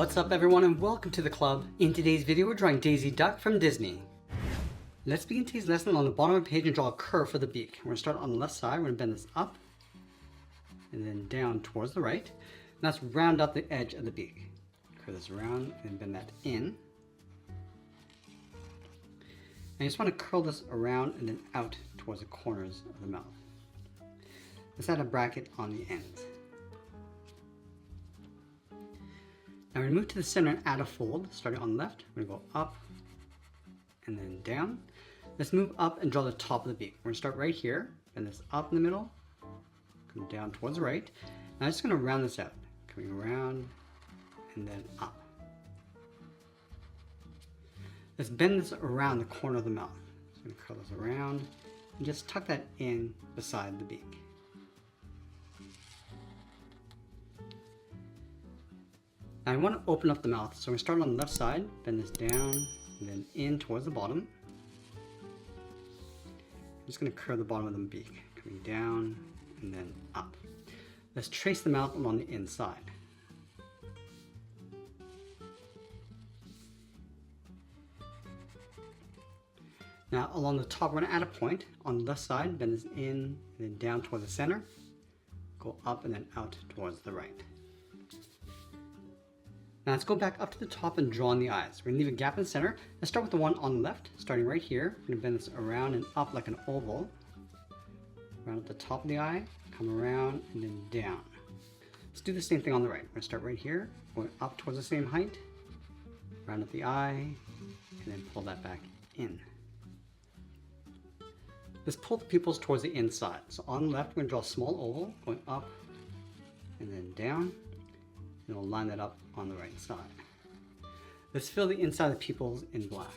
What's up everyone and welcome to the club. In today's video we're drawing Daisy Duck from Disney. Let's begin today's lesson on the bottom of the page and draw a curve for the beak. We're going to start on the left side, we're going to bend this up and then down towards the right. And that's round out the edge of the beak. Curve this around and bend that in. And you just want to curl this around and then out towards the corners of the mouth. Let's add a bracket on the ends. Now we're going to move to the center and add a fold. Starting on the left, we're going to go up and then down. Let's move up and draw the top of the beak. We're going to start right here, bend this up in the middle, come down towards the right. Now I'm just going to round this out, coming around and then up. Let's bend this around the corner of the mouth. So I'm going to curl this around and just tuck that in beside the beak. Now I want to open up the mouth, so we're going to start on the left side, bend this down, and then in towards the bottom. I'm just going to curve the bottom of the beak, coming down and then up. Let's trace the mouth along the inside. Now along the top, we're going to add a point. On the left side, bend this in and then down toward the center, go up and then out towards the right. Now let's go back up to the top and draw on the eyes. We're going to leave a gap in the center. Let's start with the one on the left, starting right here. We're going to bend this around and up like an oval. Around at the top of the eye, come around and then down. Let's do the same thing on the right. We're going to start right here, going up towards the same height, round at the eye, and then pull that back in. Let's pull the pupils towards the inside. So on the left, we're going to draw a small oval, going up and then down. And we'll line that up on the right side. Let's fill the inside of the pupils in black.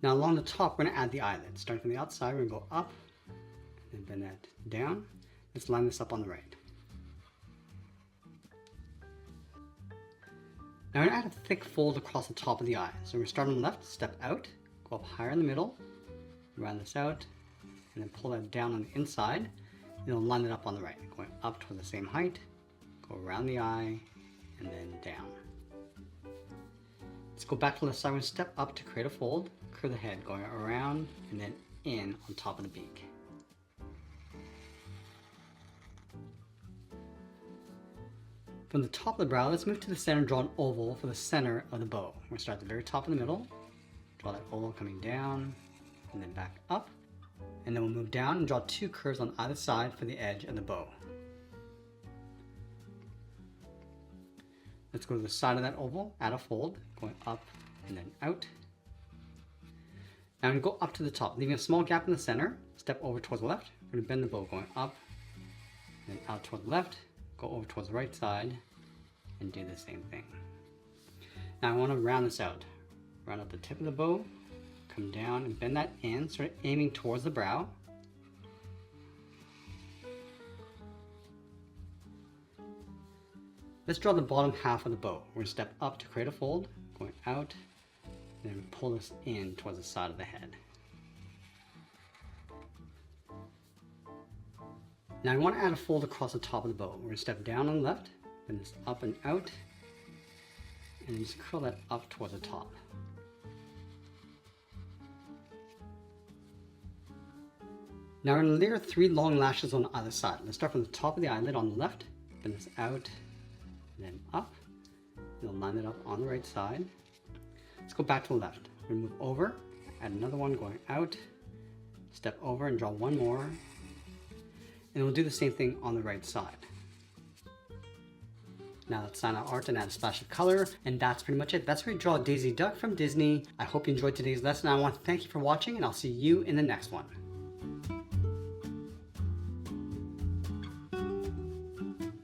Now along the top, we're going to add the eyelids. Starting from the outside, we're going to go up and bend that down. Let's line this up on the right. Now we're going to add a thick fold across the top of the eye. So we're going to start on the left, step out, go up higher in the middle, round this out, and then pull that down on the inside, and then line it up on the right, going up to the same height, go around the eye, and then down. Let's go back to the left side. We're going to step up to create a fold, curve the head, going around and then in on top of the beak. From the top of the brow, let's move to the center and draw an oval for the center of the bow. We're going to start at the very top in the middle, draw that oval coming down, and then back up. And then we'll move down and draw two curves on either side for the edge of the bow. Let's go to the side of that oval, add a fold, going up and then out. Now I'm going to go up to the top, leaving a small gap in the center, step over towards the left. We're going to bend the bow going up, and then out toward the left. Go over towards the right side and do the same thing. Now I want to round this out. Round out the tip of the bow, come down and bend that in, sort of aiming towards the brow. Let's draw the bottom half of the bow. We're going to step up to create a fold, going out, and then pull this in towards the side of the head. Now I want to add a fold across the top of the bow. We're going to step down on the left, bend this up and out, and then just curl that up towards the top. Now we're going to layer 3 long lashes on either side. Let's start from the top of the eyelid on the left, bend this out, and then up. We'll line it up on the right side. Let's go back to the left. We're going to move over, add another one going out, step over and draw one more. And we'll do the same thing on the right side. Now let's sign our art and add a splash of color. And that's pretty much it. That's where you draw Daisy Duck from Disney. I hope you enjoyed today's lesson. I want to thank you for watching and I'll see you in the next one.